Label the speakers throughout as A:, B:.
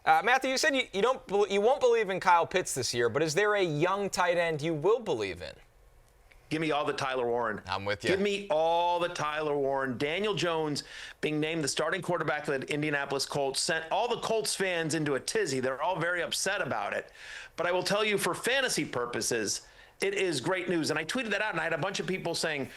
A: Matthew, you said you won't believe in Kyle Pitts this year, but is there a young tight end you will believe in?
B: Give me all the Tyler Warren.
A: I'm with you.
B: Give me all the Tyler Warren. Daniel Jones being named the starting quarterback of the Indianapolis Colts sent all the Colts fans into a tizzy. They're all very upset about it. But I will tell you, for fantasy purposes, it is great news. And I tweeted that out, and I had a bunch of people said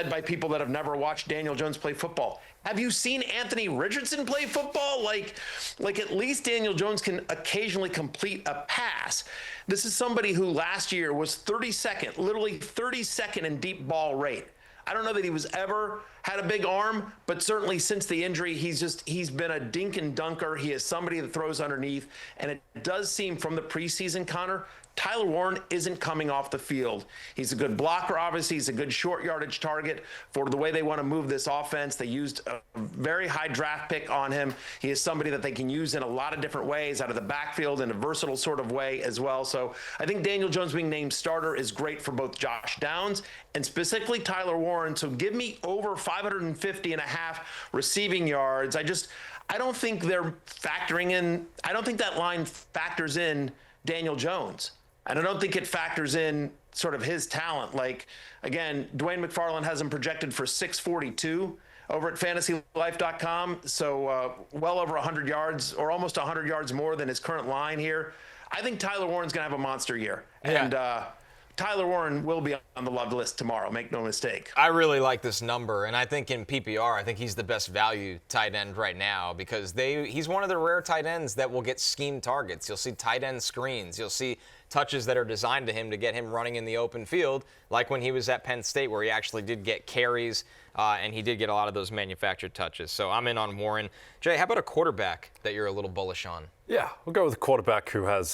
B: by people that have never watched Daniel Jones play football, have you seen Anthony Richardson play football? Like at least Daniel Jones can occasionally complete a pass. This is somebody who last year was 32nd, literally 32nd in deep ball rate. I don't know that he was ever had a big arm, but certainly since the injury, he's been a dink and dunker. He is somebody that throws underneath. And it does seem from the preseason, Connor, Tyler Warren isn't coming off the field. He's a good blocker, obviously. He's a good short yardage target for the way they want to move this offense. They used a very high draft pick on him. He is somebody that they can use in a lot of different ways, out of the backfield in a versatile sort of way as well. So I think Daniel Jones being named starter is great for both Josh Downs and specifically Tyler Warren. So give me over 550 and a half receiving yards. I don't think they're factoring in, I don't think that line factors in Daniel Jones. And I don't think it factors in sort of his talent. Like, again, Dwayne McFarland has him projected for 642 over at fantasylife.com. So well over 100 yards or almost 100 yards more than his current line here. I think Tyler Warren's going to have a monster year. Yeah. And Tyler Warren will be on the loved list tomorrow. Make no mistake.
A: I really like this number, and I think in PPR, I think he's the best value tight end right now because he's one of the rare tight ends that will get scheme targets. You'll see tight end screens. You'll see touches that are designed to him to get him running in the open field, like when he was at Penn State where he actually did get carries and he did get a lot of those manufactured touches. So I'm in on Warren. Jay, how about a quarterback that you're a little bullish on?
C: Yeah, we'll go with a quarterback who has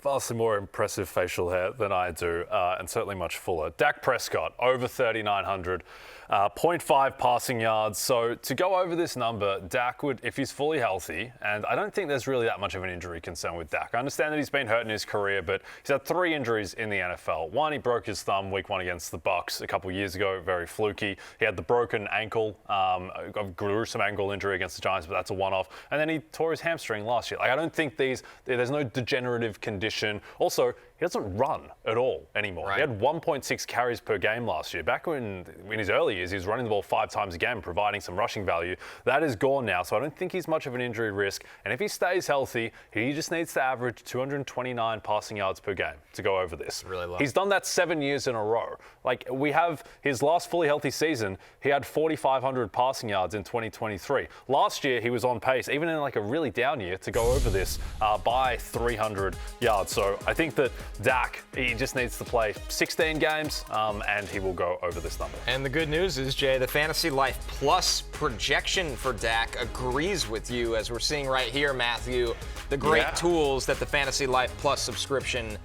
C: vastly more impressive facial hair than I do, and certainly much fuller. Dak Prescott, over 3,900, 0.5 passing yards. So to go over this number, Dak would, if he's fully healthy, and I don't think there's really that much of an injury concern with Dak. I understand that he's been hurt in his career, but he's had 3 injuries in the NFL. One, he broke his thumb week 1 against the Bucs a couple years ago, very fluky. He had the broken ankle, a gruesome ankle injury against the Giants, but that's a one-off. And then he tore his hamstring last year. Like, I don't think there's no degenerative condition. Also, he doesn't run at all anymore. Right. He had 1.6 carries per game last year. Back in his early years, he was running the ball 5 times a game, providing some rushing value. That is gone now, so I don't think he's much of an injury risk. And if he stays healthy, he just needs to average 229 passing yards per game to go over this.
A: Really low.
C: He's done that 7 years in a row. Like, we have his last fully healthy season, he had 4,500 passing yards in 2023. Last year, he was on pace, even in like a really down year, to go over this by 300 yards. So I think that Dak, he just needs to play 16 games, and he will go over this number.
A: And the good news is, Jay, the Fantasy Life Plus projection for Dak agrees with you, as we're seeing right here, Matthew, the great tools that the Fantasy Life Plus subscription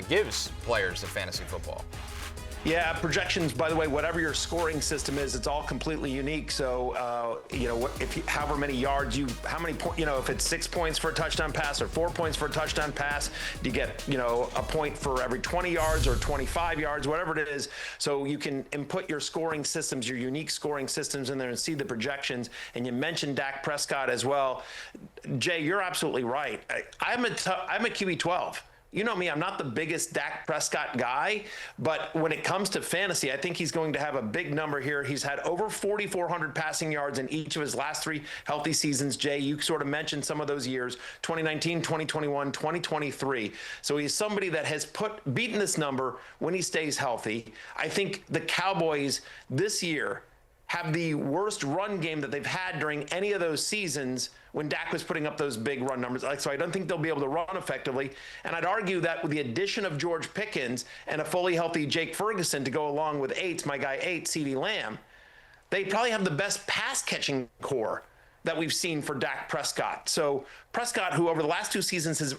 A: gives players of fantasy football.
B: Yeah, projections, by the way, whatever your scoring system is, it's all completely unique. So, however many yards if it's 6 points for a touchdown pass or 4 points for a touchdown pass, do you get, a point for every 20 yards or 25 yards, whatever it is. So you can input your scoring systems, your unique scoring systems in there and see the projections. And you mentioned Dak Prescott as well. Jay, you're absolutely right. I'm a QB 12. You know me, I'm not the biggest Dak Prescott guy, but when it comes to fantasy, I think he's going to have a big number here. He's had over 4,400 passing yards in each of his last 3 healthy seasons. Jay, you sort of mentioned some of those years, 2019, 2021, 2023. So he's somebody that has beaten this number when he stays healthy. I think the Cowboys this year have the worst run game that they've had during any of those seasons when Dak was putting up those big run numbers. So I don't think they'll be able to run effectively. And I'd argue that with the addition of George Pickens and a fully healthy Jake Ferguson to go along with my guy 8, CeeDee Lamb, they probably have the best pass-catching core that we've seen for Dak Prescott. So Prescott, who over the last 2 seasons has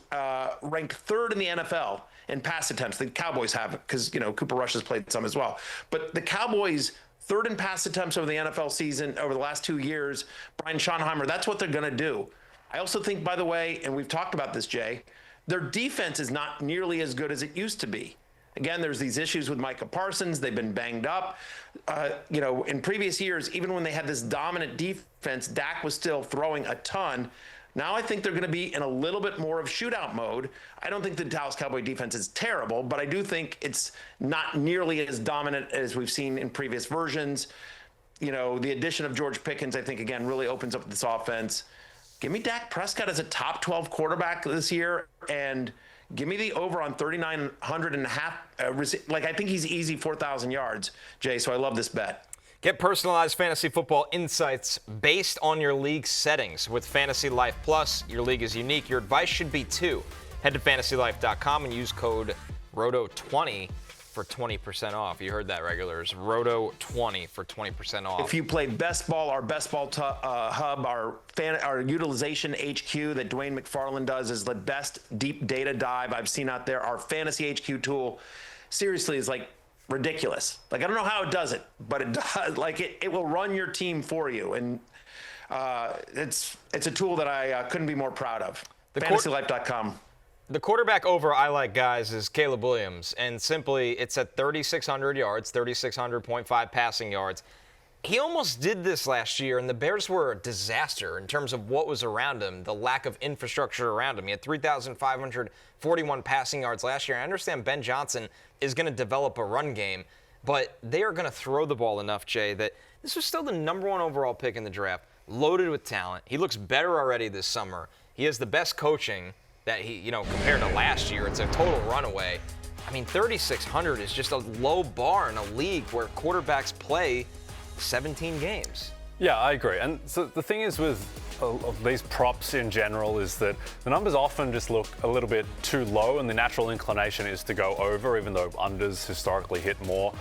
B: ranked 3rd in the NFL in pass attempts. The Cowboys have, because, Cooper Rush has played some as well. But the Cowboys 3rd in pass attempts over the NFL season over the last 2 years. Brian Schottenheimer, that's what they're going to do. I also think, by the way, and we've talked about this, Jay, their defense is not nearly as good as it used to be. Again, there's these issues with Micah Parsons. They've been banged up. In previous years, even when they had this dominant defense, Dak was still throwing a ton. Now I think they're going to be in a little bit more of shootout mode. I don't think the Dallas Cowboy defense is terrible, but I do think it's not nearly as dominant as we've seen in previous versions. You know, the addition of George Pickens, I think, again, really opens up this offense. Give me Dak Prescott as a top 12 quarterback this year, and give me the over on 3,900 and a half. I think he's easy 4,000 yards, Jay, so I love this bet.
A: Get personalized fantasy football insights based on your league settings. With Fantasy Life Plus, your league is unique. Your advice should be too. Head to fantasylife.com and use code ROTO20 for 20% off. You heard that, regulars. ROTO20 for 20% off.
B: If you play Best Ball, our Best Ball hub, our utilization HQ that Dwayne McFarland does is the best deep data dive I've seen out there. Our Fantasy HQ tool, seriously, is like ridiculous. Like, I don't know how it does it, but it does. Like, it will run your team for you, and it's a tool that I couldn't be more proud of. FantasyLife.com.
A: The quarterback over I like, guys, is Caleb Williams, and simply it's at 3,600 yards, 3,600.5 passing yards. He almost did this last year, and the Bears were a disaster in terms of what was around him, the lack of infrastructure around him. He had 3,541 passing yards last year. I understand Ben Johnson is going to develop a run game, but they are going to throw the ball enough, Jay, that this was still the number 1 overall pick in the draft, loaded with talent. He looks better already this summer. He has the best coaching that he, compared to last year. It's a total runaway. I mean, 3,600 is just a low bar in a league where quarterbacks play 17 games.
C: Yeah, I agree. And so the thing is with these props in general is that the numbers often just look a little bit too low, and the natural inclination is to go over, even though unders historically hit more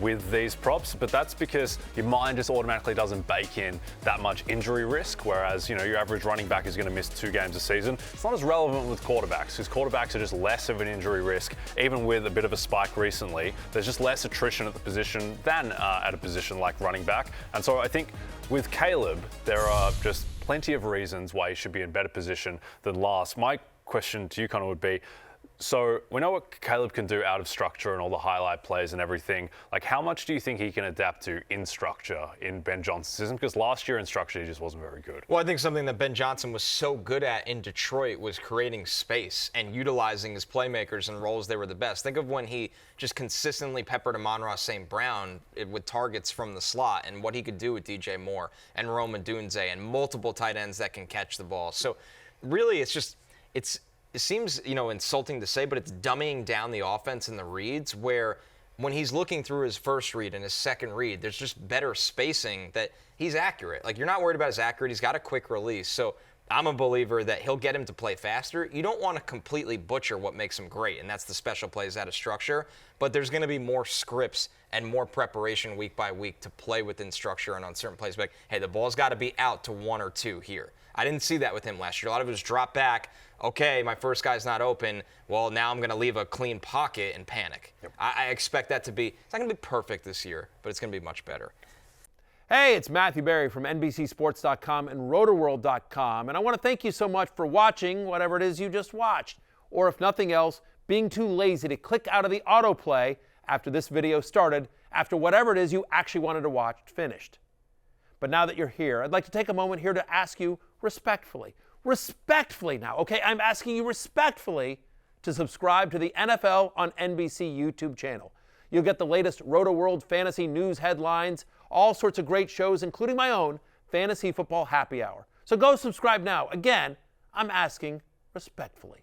C: with these props. But that's because your mind just automatically doesn't bake in that much injury risk, whereas your average running back is going to miss 2 games a season. It's not as relevant with quarterbacks, because quarterbacks are just less of an injury risk. Even with a bit of a spike recently, there's just less attrition at the position than at a position like running back. And so I think with Caleb, there are just plenty of reasons why he should be in better position than last. My question to you, Connor, would be, so we know what Caleb can do out of structure and all the highlight plays and everything. Like, how much do you think he can adapt to in structure in Ben Johnson's system? Because last year in structure, he just wasn't very good.
A: Well, I think something that Ben Johnson was so good at in Detroit was creating space and utilizing his playmakers in roles they were the best. Think of when he just consistently peppered Amon-Ra St. Brown with targets from the slot, and what he could do with DJ Moore and Rome Odunze and multiple tight ends that can catch the ball. So really, it seems, insulting to say, but it's dumbing down the offense in the reads, where when he's looking through his first read and his second read, there's just better spacing that he's accurate. Like, you're not worried about his accuracy. He's got a quick release. So I'm a believer that he'll get him to play faster. You don't want to completely butcher what makes him great, and that's the special plays out of structure. But there's going to be more scripts and more preparation week by week to play within structure and on certain plays. Like, hey, the ball's got to be out to 1 or 2 here. I didn't see that with him last year. A lot of it was drop back. Okay, my first guy's not open. Well, now I'm going to leave a clean pocket and panic. Yep. I expect that to be, it's not going to be perfect this year, but it's going to be much better.
D: Hey, it's Matthew Berry from NBCSports.com and RotoWorld.com, and I want to thank you so much for watching whatever it is you just watched, or if nothing else, being too lazy to click out of the autoplay after this video started, after whatever it is you actually wanted to watch finished. But now that you're here, I'd like to take a moment here to ask you respectfully now, okay? I'm asking you respectfully to subscribe to the NFL on NBC YouTube channel. You'll get the latest RotoWorld fantasy news headlines, all sorts of great shows, including my own Fantasy Football Happy Hour. So go subscribe now. Again, I'm asking respectfully.